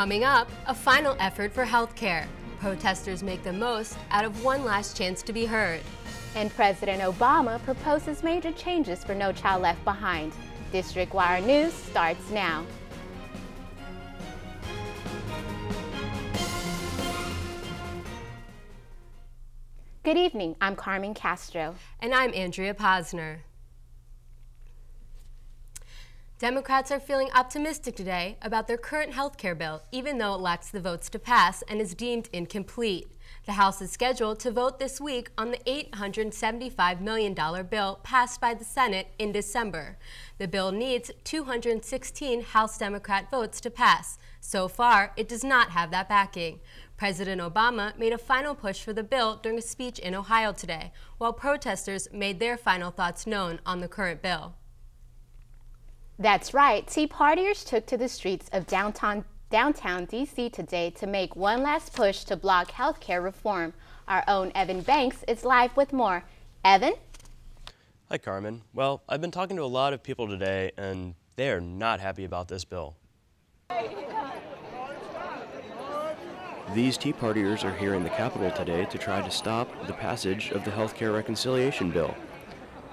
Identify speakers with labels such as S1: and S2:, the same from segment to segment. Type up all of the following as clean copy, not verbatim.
S1: Coming up, a final effort for healthcare. Protesters make the most out of one last chance to be heard.
S2: And President Obama proposes major changes for No Child Left Behind. District Wire News starts now. Good evening, I'm Carmen Castro.
S1: And I'm Andrea Posner. Democrats are feeling optimistic today about their current health care bill, even though it lacks the votes to pass and is deemed incomplete. The House is scheduled to vote this week on the $875 million bill passed by the Senate in December. The bill needs 216 House Democrat votes to pass. So far, it does not have that backing. President Obama made a final push for the bill during a speech in Ohio today, while protesters made their final thoughts known on the current bill.
S2: That's right. Tea Partiers took to the streets of downtown D.C. today to make one last push to block health care reform. Our own Evan Banks is live with more. Evan?
S3: Hi, Carmen. Well, I've been talking to a lot of people today, and they are not happy about this bill.
S4: These Tea Partiers are here in the Capitol today to try to stop the passage of the health care reconciliation bill.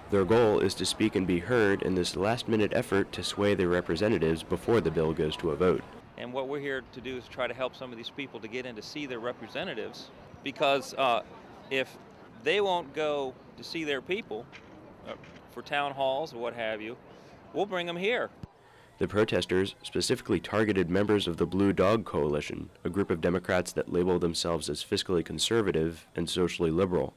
S4: Their goal is to speak and be heard in this last-minute effort to sway their representatives before the bill goes to a vote.
S5: And what we're here to do is try to help some of these people to get in to see their representatives, because if they won't go to see their people for town halls or what have you, we'll bring them here.
S4: The protesters specifically targeted members of the Blue Dog Coalition, a group of Democrats that label themselves as fiscally conservative and socially liberal.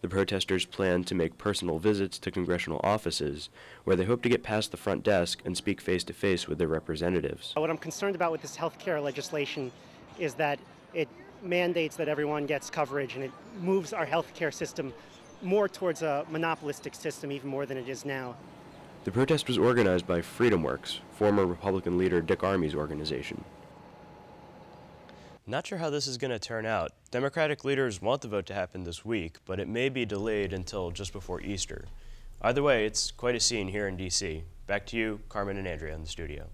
S4: The protesters plan to make personal visits to congressional offices, where they hope to get past the front desk and speak face-to-face with their representatives.
S6: What I'm concerned about with this health care legislation is that it mandates that everyone gets coverage, and it moves our health care system more towards a monopolistic system, even more than it is now.
S4: The protest was organized by Freedom Works, former Republican leader Dick Armey's organization.
S3: Not sure how this is going to turn out. Democratic leaders want the vote to happen this week, but it may be delayed until just before Easter. Either way, it's quite a scene here in D.C. Back to you, Carmen and Andrea in the studio.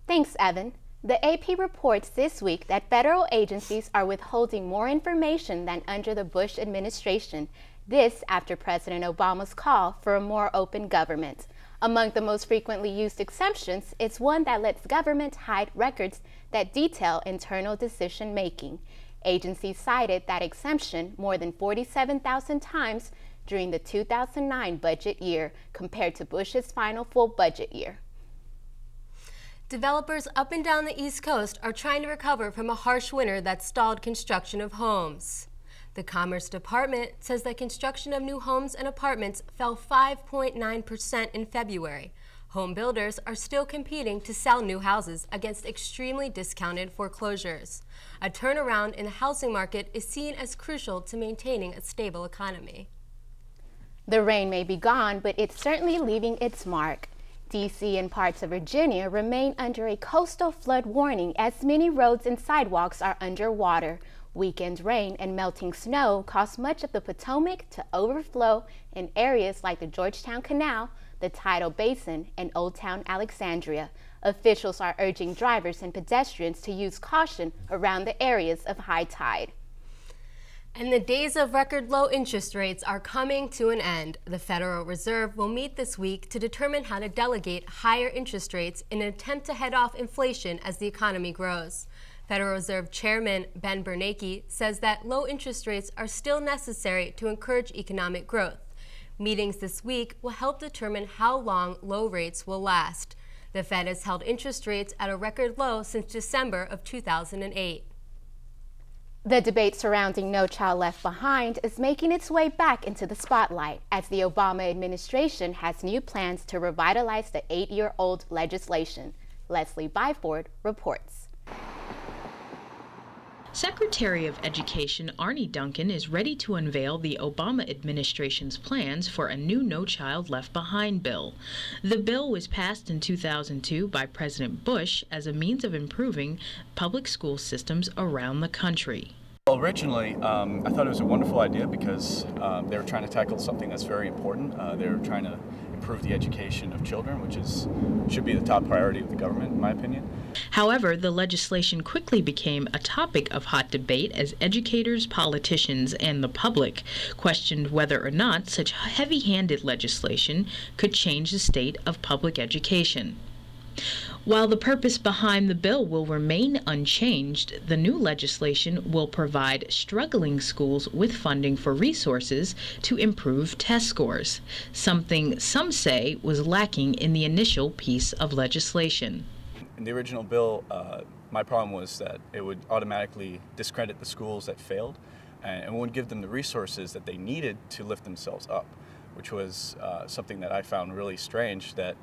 S2: Thanks, Evan. The AP reports this week that federal agencies are withholding more information than under the Bush administration. This after President Obama's call for a more open government. Among the most frequently used exemptions is one that lets government hide records that detail internal decision-making. Agencies cited that exemption more than 47,000 times during the 2009 budget year compared to Bush's final full budget year.
S1: Developers up and down the East Coast are trying to recover from a harsh winter that stalled construction of homes. The Commerce Department says that construction of new homes and apartments fell 5.9% in February. Home builders are still competing to sell new houses against extremely discounted foreclosures. A turnaround in the housing market is seen as crucial to maintaining a stable economy.
S2: The rain may be gone, but it's certainly leaving its mark. D.C. and parts of Virginia remain under a coastal flood warning as many roads and sidewalks are underwater. Weekend rain and melting snow caused much of the Potomac to overflow in areas like the Georgetown Canal, the Tidal Basin, and Old Town Alexandria. Officials are urging drivers and pedestrians to use caution around the areas of high tide.
S1: And the days of record low interest rates are coming to an end. The Federal Reserve will meet this week to determine how to delegate higher interest rates in an attempt to head off inflation as the economy grows. Federal Reserve Chairman Ben Bernanke says that low interest rates are still necessary to encourage economic growth. Meetings this week will help determine how long low rates will last. The Fed has held interest rates at a record low since December of 2008.
S2: The debate surrounding No Child Left Behind is making its way back into the spotlight as the Obama administration has new plans to revitalize the 8-year-old legislation. Leslie Byford reports.
S7: Secretary of Education Arne Duncan is ready to unveil the Obama administration's plans for a new No Child Left Behind bill. The bill was passed in 2002 by President Bush as a means of improving public school systems around the country.
S8: Well, originally, I thought it was a wonderful idea because they were trying to tackle something that's very important. They were trying to improve the education of children, which should be the top priority of the government, in my opinion.
S7: However, the legislation quickly became a topic of hot debate as educators, politicians, and the public questioned whether or not such heavy-handed legislation could change the state of public education. While the purpose behind the bill will remain unchanged, the new legislation will provide struggling schools with funding for resources to improve test scores, something some say was lacking in the initial piece of legislation.
S8: In the original bill, my problem was that it would automatically discredit the schools that failed and wouldn't give them the resources that they needed to lift themselves up, which was something that I found really strange, that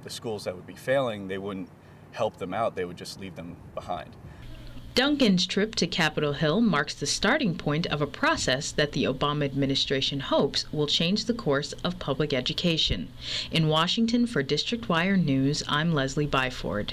S8: the schools that would be failing, they wouldn't help them out, they would just leave them behind.
S7: Duncan's trip to Capitol Hill marks the starting point of a process that the Obama administration hopes will change the course of public education. In Washington for District Wire News, I'm Leslie Byford.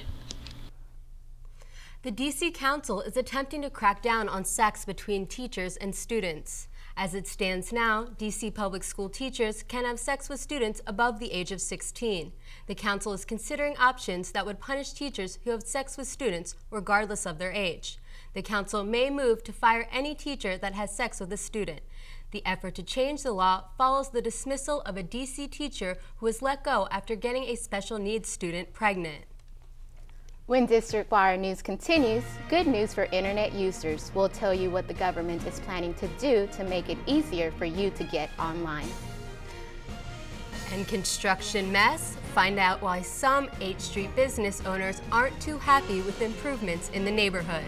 S1: The D.C. Council is attempting to crack down on sex between teachers and students. As it stands now, D.C. public school teachers can have sex with students above the age of 16. The council is considering options that would punish teachers who have sex with students regardless of their age. The council may move to fire any teacher that has sex with a student. The effort to change the law follows the dismissal of a D.C. teacher who was let go after getting a special needs student pregnant.
S2: When District Wire News continues, good news for internet users. We'll tell you what the government is planning to do to make it easier for you to get online.
S1: And construction mess? Find out why some 8th Street business owners aren't too happy with improvements in the neighborhood.